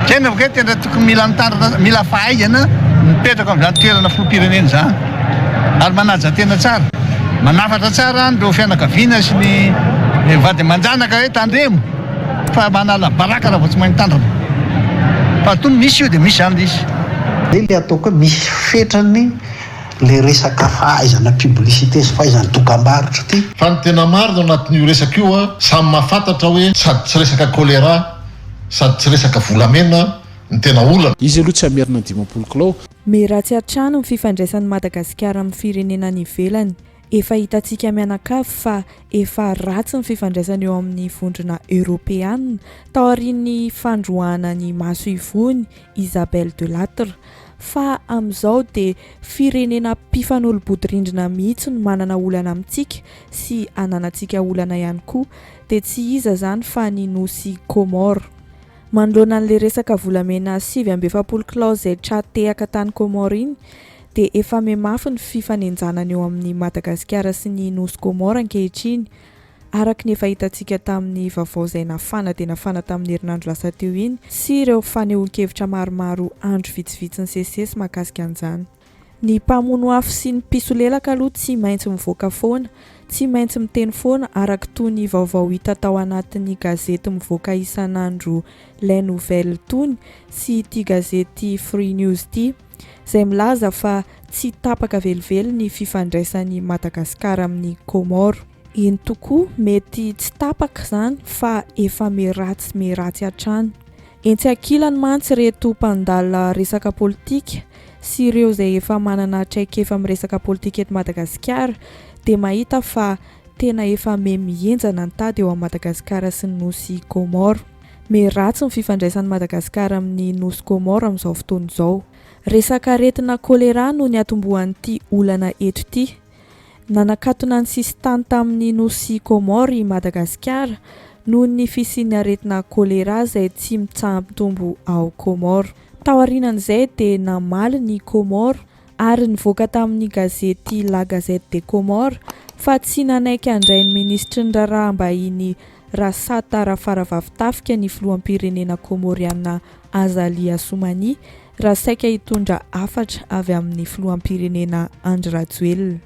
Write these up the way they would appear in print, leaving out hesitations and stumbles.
Tena avy tena tokony mila fahaizana mipetraka amin'izany toerana filoham-pirenena zany ary manaja tena tsara, manafatra tsara ndreo fianakaviana sy ny vady aman-janaka hoe tandremo fa manala baraka raha vao tsy mahay mitandrina fa tony misy io dia misy zany izy. Le ataoko hoe misy fetrany le resaka fahaizana publicité sy fahaizana dokam-barotra ty. Fa ny tena marina anatin'io resaka io a samy mahafantatra hoe sady tsy resaka choléra sady tsy resaka volamena ny tena olana. Izy aloha tsy amerina 10 kilao. Miratsy hatrano ny fifandraisan'ny Madagasikara amin'ny firenena any ivelany. Efa hitantsika mianakavy fa efa ratsy ny fifandraisana eo amin'ny vondrona Europeana tao aorian'ny fandroanany maso ivony Isabelle Delattre. Fa amin'izao dia firenena mpifanolo-bodirindrina mihitsy no manana olana amintsika sy ananantsika olana ihany koa dia tsy iza zany fa ny nosy Comore. Manoloana an'ilay resaka volamena 7.7 kilao izay tratehaka tany Comore iny dia efa mihamafy ny fifanenjanana eo amin'ny Madagasikara sy ny nosy Comore ankehitriny. Araka ny efa hitantsika tamin'ny vaovao izay nafana dia nafana tamin'ny herinandro lasa teo iny sy ireo fanehoan-kevitra maromaro andro vitsivitsy ny sesesy mahakasika an'izany. Ny mpamono afo sy ny mpisolelaka aloha tsy maintsy mivoaka foana, tsy maintsy miteny foana araka toy ny vaovao hita tao anatin'ny gazety mivoaka isan'andro Les Nouvelles tony sy ity gazety Free News ity izay milaza fa tsy tapaka velively ny fifandraisan'ny Madagasikara amin'ny Comore. Iny tokoa mety tsy tapaka zany fa efa meratsy hatrany. Entsy ankilany mantsy reto mpandala resaka politika sy ireo izay efa manana traikefa miresaka politika eto Madagasikara dia mahita fa tena efa mihenjana ny tady eo amin'ny Madagasikara sy ny nosy Comore. Meratsy ny fifandraisan'ny Madagasikara amin'ny nosy Comore amin'izao fotoana izao. Resaka aretina choléra no ny atombohan'ity olana eto ity. Nanakatona ny sistany tamin'ny nosy Comore i Madagasikara noho ny fisian'ny aretina choléra izay tsy mitsampitombo ao Comore. Tao aorianan'izay dia namaly ny Comore ary nivoaka tamin'ny gazety La Gazette des Comores fa tsy nanaiky handray ny ministry ny raharaham-bahiny Rassata Rafarahavavitafika ny filoham-pirenena Comoriana Azali Assoumani raha saika hitondra hafatra avy amin'ny filoham-pirenena Andry Rajoelina.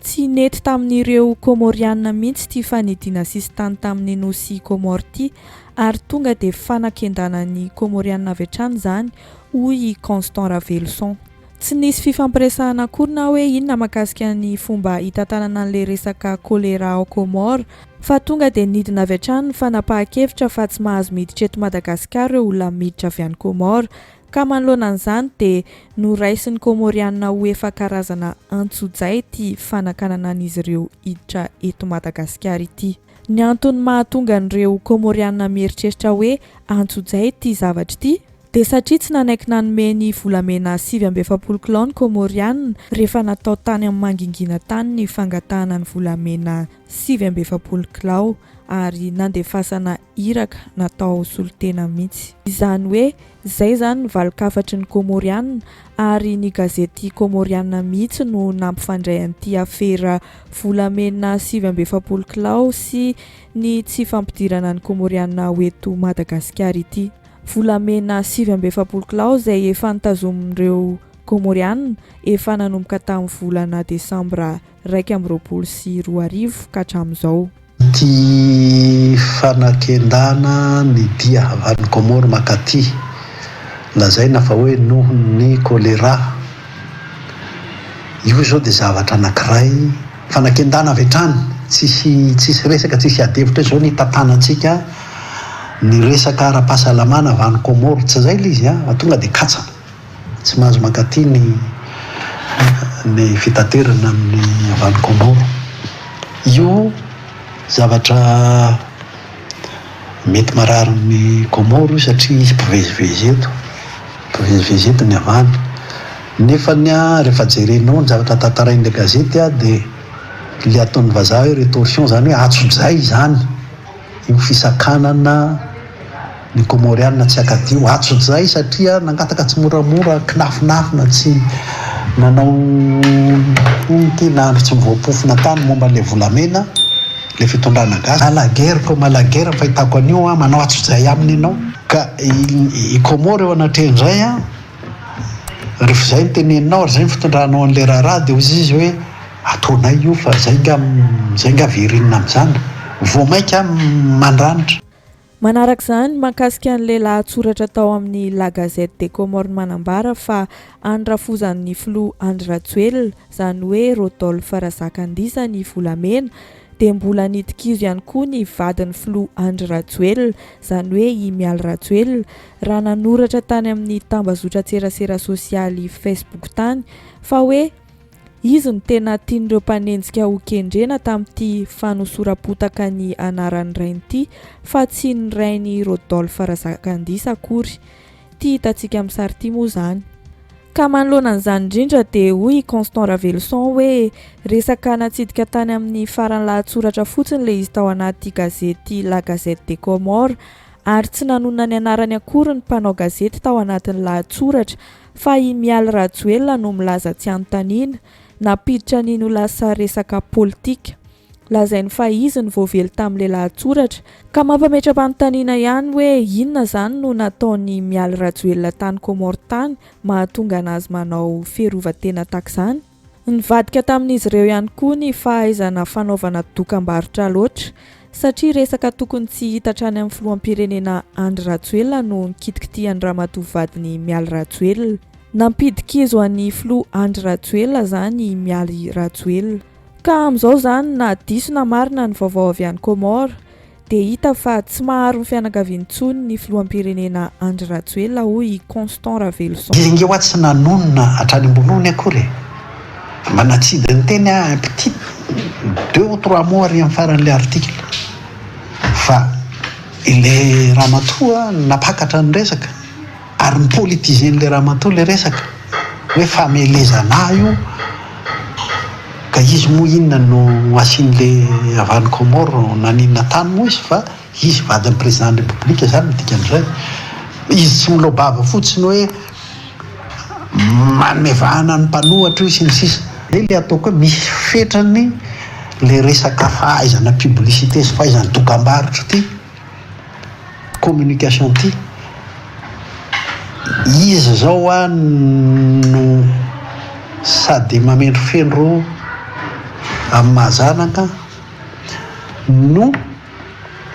Tsy nety tamin'ireo Comoriana mihitsy ity fanidiana sistany tamin'ny nosy Comore ity ary tonga dia fanakendanan'ny Comoriana avy hatrany zany hoy Constant Ravelson. Tsy nisy fifampiresahana akory na hoe inona mahakasika ny fomba hitantanana an'ilay resaka choléra ao Comore fa tonga dia nidina avy hatrany fanapahan-kevitra fa tsy mahazo miditra eto Madagasikara ireo olona miditra avy any Comore ka manoloana an'izany dia noraisin'ny Comoriana ho efa karazana antso-jay ity fanakanana an'izy ireo hiditra eto Madagasikara ity. Ny antony mahatonga an'ireo Comoriana mieritreritra hoe antso-jay ity zavatra ity dia satria tsy nanaiky nanome ny volamena 7.7 kilao ny Comoriana rehefa natao tany amin'ny mangingina tany ny fangatahana ny volamena 7.7 kilao ary nandefasana iraka natao solotena mihitsy. Izany hoe izay zany ny valikafatry ny Comoriana ary ny gazety Comoriana mihitsy no nampifandray an'ity afera volamena 7.7 kilao sy ny tsy fampidirana ny Comoriana hoeto Madagasikara ity. Volamena 7.7 kilao izay efa nitazomin'ireo Comoriana efa nanomboka tamin'ny volana Desambra 2022 ka hatramin'izao. Ty fanakendana ny dia avy Comore makaty lazaina fa hoe noho ny choléra io zao dia zavatra anankiray fanakendana avy hatrany tsisy resaka tsisy adevitra zao ny tantanantsika ny resaka ara-pahasalamana avy any Comore tsy zay ilay izy tonga dia katsana tsy mahazo makaty ny fitaterana amin'ny avy any Comore. Io zavatra mety marary ny Comore io satria izy mpivezivezy eto ny avany nefa rehefa jerenao ny zavatra tantarain'ilay gazety dia le ataon'ny vazaha hoe rétorsion zany hoe atso-jay zany io fisakanana ny Comoriana tsy akadio atso-jay satria nangataka tsy moramora kinafinafina tsy nanao tena andro tsy mivoapofina tany momba le volamena le fitondrana gasy malaguera ko malaguera fahitako anio a manao atsozay aminy ianao ka i Comore eo anatrehan'izay a rehefa zay nyteneninao ary zay ny fitondranao an'le raharaha de ozy izy hoe ataonay io fa zay nga virinina am'izany vo maika mandranitra. Manaraka izany mahakasika an'ilay lahatsoratra tao amin'ny La Gazette des Comores manambara fa andrafozan'ny filoha Andry Rajoelina izany hoe Rodolphe Razakandisa ny volamena dia mbola nitikizo ihany koa ny vadin'ny filoha Andry Rajoelina izany hoe i Mialy Rajoelina raha nanoratra tany amin'ny tambazotra-tserasera sosialy Facebook tany fa hoe izy no tena tian'ireo mpanenjika ho kendrena tamin'ity fanosorapotaka ny anaran'ny rainy fa tsy ny rainy Rodolphe Razakandisa akory. Ty hitantsika amin'ny sary ity moa izany. Ka manoloana an'izany indrindra dia hoy Constant Ravelson hoe resaka natsidika tany amin'ny farany lahatsoratra fotsiny ilay izy tao anaty gazety La Gazette des Comores ary tsy nanonona ny anarany akory ny mpanao gazety tao anatin'ny lahatsoratra fa i Mialy Rajoelina no milaza tsy anontaniana napiditra nino lasa resaka politika. Lazainy fa izy ny voavely tamin'ilay lahatsoratra ka mampametra-panontaniana ihany hoe inona izany no nataony Mialy Rajoelina tany Comore tany mahatonga anazy manao fiarovan-tena tahak'izany. Nivadika tamin'izy ireo ihany koa ny fahaizana fanaovana dokam-barotra loatra satria resaka tokony tsy hita hatrany amin'ny filoham-pirenena Andry Rajoelina no nikitikitian'ny ramatoa vadiny Mialy Rajoelina. Nampidikizo an'ny filoha Andry Rajoelina izany Mialy Rajoelina. Ka amin'izao izany na diso na marina ny vaovao avy any Comore dia hita fa tsy maharo ny fianakaviany intsony ny filoham-pirenena Andry Rajoelina hoy Constant Ravelson. Izy inge ohatsy nanonona hatrany ambonony akory manatsidy ny teny un petit 2 ou 3 mois ary amin'ny faran'ilay article fa ilay ramatoa napakatra ny resaka ary ny politizen'ilay ramatoa ilay resaka hoe famelezana io ka izy moa inona no asian'ilay avany Comore naninona tany moa izy fa izy vadin'ny président de république zany dikan'izay izy tsy milobava fotsiny hoe manmevahana ny mpanohatra io sy ny sisa le ataoko hoe misy fetrany le resaka fahaizana publicité sy fahaizana dokam-barotra ty communication ty izy zao a no sady mamendro fendro amin'ny mahazanaka no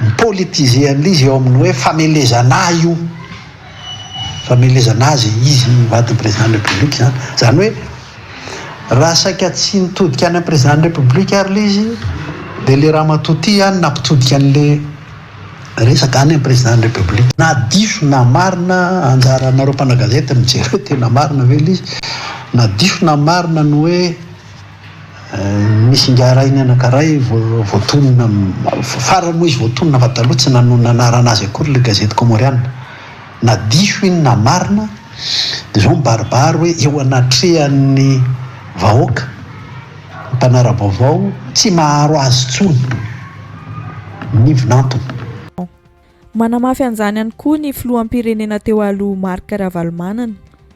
mipolitize an'izy eo amin'ny hoe famelezana io famelezana azy izy vadin'ny président de république zany zany hoe raha saika tsy nitodika any président de république ary le izy dia le ramatoa ty any nampitodika an'le resaka any amin'ny président de république na diso na marina anjara anareo mpana gazety mijery hoe tena marina ve le izy na diso na marina no hoe misy ingarainy anankiray voatonona farany moa izy voatonona fa taloha tsy nanonona anarana azy akory le gazety comoriana na diso iny na marina dia zao mibaribary hoe eo anatrehan'ny vahoaka mpanara-baovao tsy maharo azy tsony nivinantony. Manamafy an'izany ihany koa ny filoham-pirenena teo aloha Marc Ravalomanana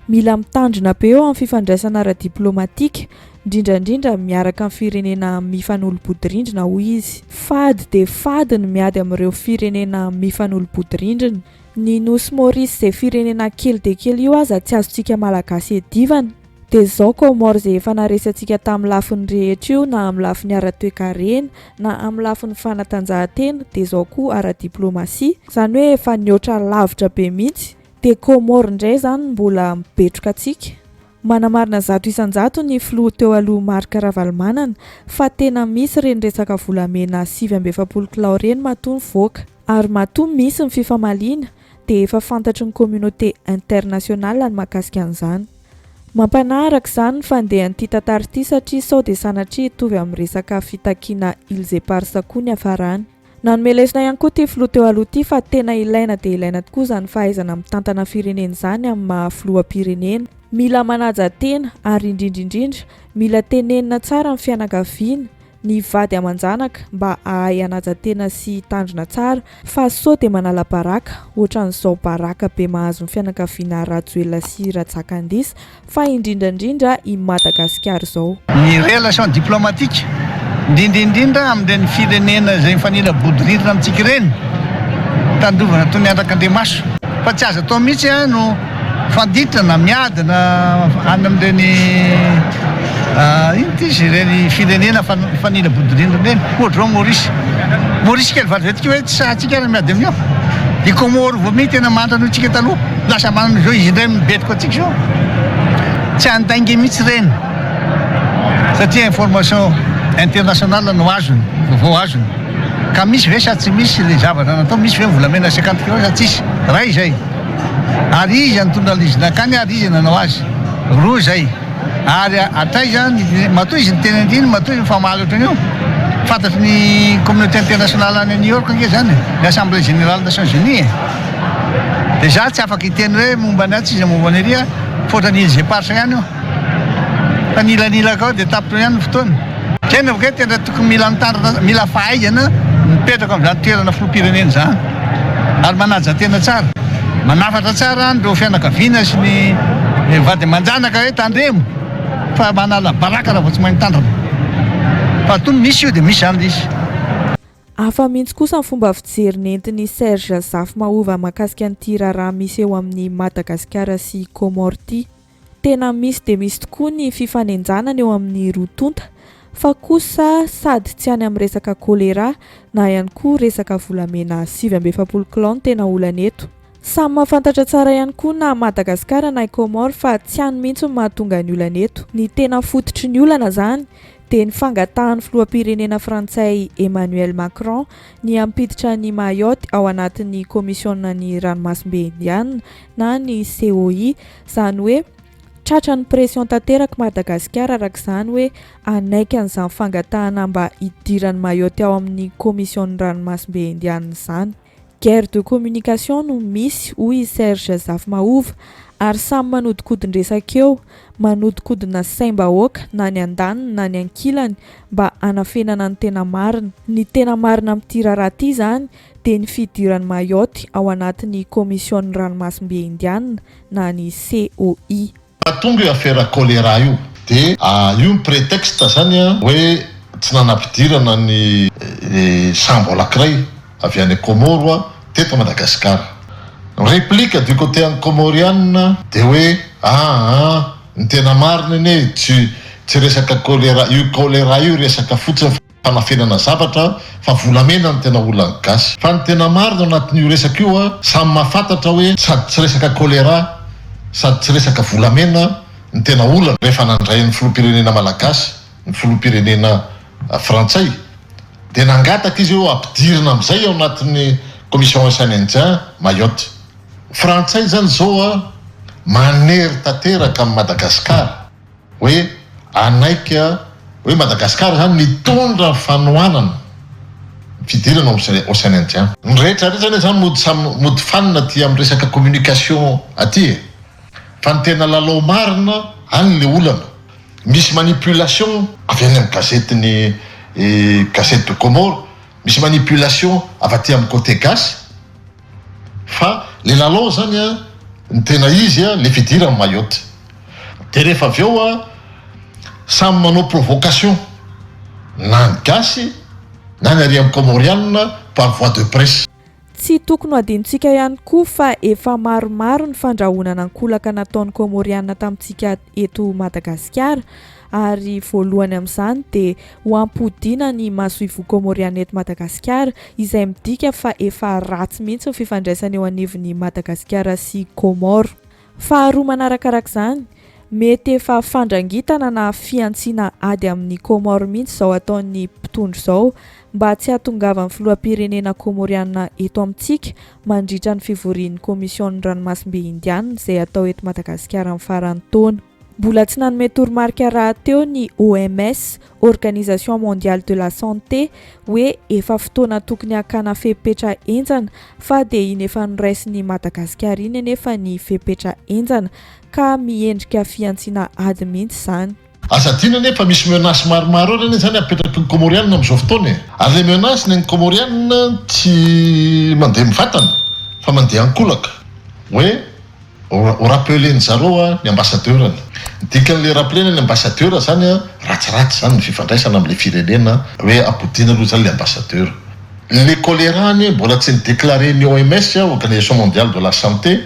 mila mitandrina be eo amin'ny fifandraisana ara-diplomatika indrindrandrindra miaraka amin'ny firenena mifanolobodorindrina hoy izy. Fady dia fady ny miady amin'ireo firenena mifanolobodorindrina. Ny Nosy Maurice izay firenena kely dia kely io aza tsy azontsika malagasy edivana dia izao Comore izay efa naresantsika tamin'ny lafin'ny rehetra io na amin'ny lafin'ny ara-toekarena na amin'ny lafin'ny fanatanjahantena dia izao koa ara-diplomasia izany hoe efa nioatra lavitra be mihitsy dia Comore indray izany mbola mipetroka antsika. Manamarina zato isan-jato ny filoha teo aloha Marc Ravalomanana fa tena misy ireny resaka volamena 7.7 kilao ireny matoa mivoaka ary matoa misy ny fifamaliana dia efa fantatry ny communauté internationale ny mahakasika an'izany. Mampanaraka izany ny fandehan'ity tantara ity satria sao dia sanatria hitovy amin'ny resaka fitakiana Îles Éparses koa ny hafarany. Nanomelesina ihany koa ty filoha teo aloha ity fa tena ilaina dia ilaina tokoa izany fahaizana mitantana firenena izany amin'ny maha filoham-pirenena. Mila manaja tena ary indrindrindrindra mila tenenina tsara ny fianakaviana ny vady aman-janaka mba ahay anaja tena sy tandrina tsara fa sao dia manala baraka ohatran'izao baraka be mahazo ny fianakaviana Rajoelina sy Razakandisa fa indrindrandrindra i Madagasikara izao. Ny relation diplomatique indrindrindrindra amin'ireny firenena izay mifanila bodorindrina amintsika ireny tandrovana toy ny andrak'Andriamaso fa tsy azo atao mihitsy no fanditrana miadina any amin'ireny ino ty izy ireny firenena fanila bodorindrina ireny ohatra zao Maurice kely valivetika hoe tsy sahatsika ary miady amin'io i Comore vao mi tena mandrano tsika taloha lasa manana zao izy indray mibetiko atsika zao tsy antaingy mihitsy ireny satria information internationale no azony vaovao azony ka misy ve sa tsy misy le zavatra natao misy ve volamena 50 kilo sa tsisy ray zay ary izy antondra lizina akany ary izy nanao azy roa zay ary atray zany matoa izy ny tena indriny matoa izy famaly ohatran'io fantatry ny communauté internationale any New York ange zany l'Assemblée générale des Nations Unies de za tsy afaka hiteny hoe momba ny atsy izy momba ny ria fotrany izy parsa ihany io fa nilanila kao de tapitra ihany ny fotoana kena avake tena tokony mila mitandrina mila fahaizana mipetraka amin'izany toerana filoham-pirenena zany ary manaja tena tsara manafatra tsara andreo fianakaviana sy ny vady aman-janaka hoe tandremo fa manala baraka raha vao tsy mahay mitandrina fa tony misy io de misy zany izy hafa mihitsy kosa ny fomba fijery nentin'ny Serge Zafmaova mahakasika an'ity raharaha misy eo amin'ny Madagasikara sy Comore ity. Tena misy de misy tokoa ny fifanenjanana eo amin'ny roa tonta fa kosa sady tsy any amin'ny resaka kolera na ihany koa resaka volamena 7.7 kilao tena olana eto. Samy mahafantatra tsara ihany koa na Madagasikara na Comore fa tsy any mihitsy mahatonga ny olana eto. Ny tena fototry ny olana zany dia ny fangatahan'ny filoham-pirenena frantsay Emmanuel Macron ny ampiditra ny Mayotte ao anatin'ny komisiona ny ranomasimbe indiana na ny COI zany hoe tratra ny pression tanteraka Madagasikara araka izany hoe anaiky an'izany fangatahana mba hidiran'ny Mayotte ao amin'ny komisiona ranomasimbe indiana izany. Guerre de communication no misy hoy Serge Zafmaova ary samy manodikodin-dresaka eo manodikodina saim-bahoaka na ny andaniny na ny ankilany mba hanafenana ny tena marina. Ny tena marina amin'ity raharaha ity zany dia ny fidiran'ny Mayotte ao anatin'ny komisiona ranomasimbe indiana na ny COI. Tonga io affaire choléra io dia io prétexte zany hoe tsy nanampidirana ny sambo anankiray avy any Comore teto Madagasikara. Réplique du côté comorienne de hoe ny tena marina ine tsy resaka choléra io resaka fotsiny fanafenana zavatra fa volamena ny tena olana gasy fa ny tena marina anatin'io resaka io samy mahafantatra hoe sady tsy resaka choléra sady tsy resaka volamena ny tena olana rehefa nandray ny filoham-pirenena malagasy ny filoham-pirenena frantsay dia nangataka izy eo ampidirina amin'izay ao anatin'ny commission saint-indien Mayotte. Frantsay zany zao manery tanteraka amin'ny Madagasikara hoe anaika hoe Madagasikara zany mitondra ny fanohanana fidirana ao saint-indien. Ny rehetrarehetra zany mody fanina aty amin'ny resaka communication aty fa ny tena lalao marina any le olana misy manipulation avy any amin'ny gazetiny gazette de Comore misy manipulation avy aty amin'ny côté gasy fa le lalao zany ny tena izy le fidira amin'ny Mayotte dia rehefa avy eo samy manao provocation na ny gasy na ny ary amin'ny comorianina par voie de presse. Tsy tokony adintsika ihany koa fa efa maromaro ny fandrahonana ankolaka nataon'ny komoriana tamintsika eto Madagasikara ary voalohany amin'izany dia ho ampodiana ny masoivo komoriana eto Madagasikara izay midika fa efa ratsy mihitsy ny fifandraisana eo anivon'ny Madagasikara sy Comore. Faharoa manarakaraka izany mety efa fandrangitana na fiantsiana ady amin'ny Comore mihitsy izao ataon'ny mpitondro izao mba tsy hahatongavan'ny filoham-pirenena komoriana eto amintsika mandritra ny fivorian'ny komisiona ranomasimbe indiana izay atao eto Madagasikara amin'ny faran'ny taona. Mbola tsy nanome toromarika raha teo ny OMS, Organisation Mondiale de la Santé, hoe efa fotoana tokony hakana fepetra enjana fa dia iny efa noraisin'ny Madagasikara iny anefa ny fepetra enjana ka miendrika fiantsiana ady mihitsy izany. Azadina nefa misy menace maromaro ary zany apetraky ny komoriana amin'izao fotoana ary le menace ny komoriana tsy mandeha mivatana fa mandeha ankolaka hoe ho rappeleny zareo ny ambassadeurany dikan'le rappelena ny ambassadeur zany ratsiratsy zany ny fifandraisana amin'le firenena hoe ampodiana aloha zany le ambassadeur. Le choléra-ny mbola tsy déclaré ny OMS Organisation mondiale de la santé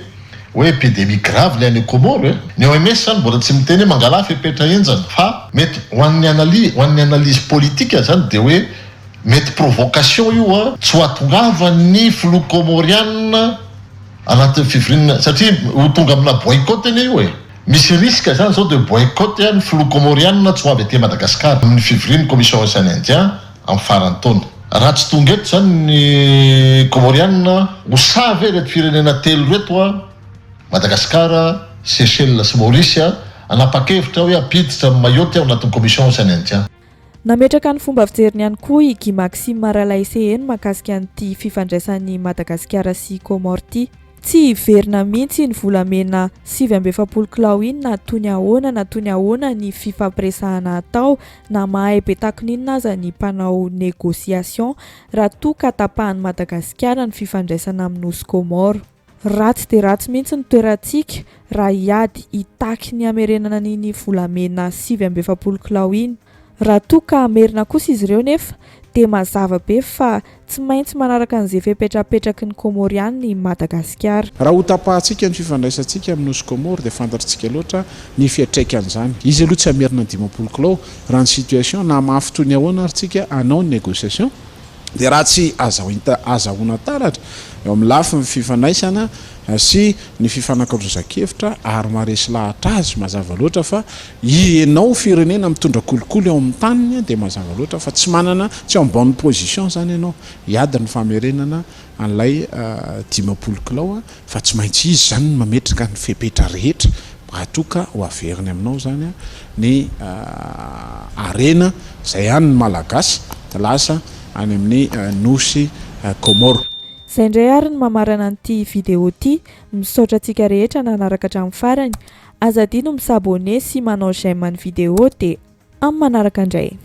hoe épidémie grave le any Comore. Ny OMS zany mbola tsy miteny hoe mangala fepetra enjana fa mety ho an'ny analyse politique zany de hoe mety provocation io tsy ho atongavan'ny flou comoriana anatin'ny fivrinina satria ho tonga amina boycott eny io misy risque zany zao de boycott ny flou comoriana tsy ho avy aty Madagasikara amin'ny fivrin'ny commission océan Indien amin'ny farany taona. Raha tsy tonga eto zany ny comoriana ho savy reto firenena telo reto Madagasikara, Seychelles sy Maurice anapa-kevitra hoe apiditra amin'ny Mayotte ao anatin'ny commission océan Indien. Nametraka ny fomba fijeriny ihany koa i Guy Maxime Maralaiseheny mahakasika an'ity fifandraisan'ny Madagasikara sy Comore ity. Tsy hiverina mihitsy ny volamena 7.7 kilao iny na toy ny ahoana ny fifampiresahana atao na mahay be takoninona aza ny mpanao négociation raha toa ka tapahan'ny Madagasikara ny fifandraisana amin'ny nosy Comore. Ratsy dia ratsy mihitsy ny toerantsika raha hiady hitaky ny amerenana n'iny volamena 7.7 kilao iny. Raha toa ka amerina kosa izy ireo nefa dia mazava be fa tsy maintsy manaraka an'izay fepetrapetraky ny Comoriana ny Madagasikara. Raha ho tapahantsika ny fifandraisantsika amin'ny nosy Comore dia fantatritsika loatra ny fiatraikan'izany. Izy aloha tsy amerina 10 kilao raha ny situation na mafy toy ny ahoana ary tsika hanao ny négociation dia raha tsy azahoana taratra eo amin'ny lafiny fifandraisana sy ny fifanakaroza-kevitra ary maresy lahatra azy mazava loatra fa ianao firenena mitondra kolokolo eo amin'ny taniny dia mazava loatra fa tsy manana tsy en bonne position zany ianao hiady ny famerenana an'ilay 10 kilao fa tsy maintsy izy zany mametraka ny fepetra rehetra raha toa ka ho averiny aminao zany ny arena izay ihany ny malagasy lasa any amin'ny nosy Comore. Izay indray ary ny mamarana an'ity vidéo ity, misaotra antsika rehetra nanaraka hatramin'ny farany. Aza adino misabone sy manao j'aime ny vidéo dia amin'ny manaraka indray.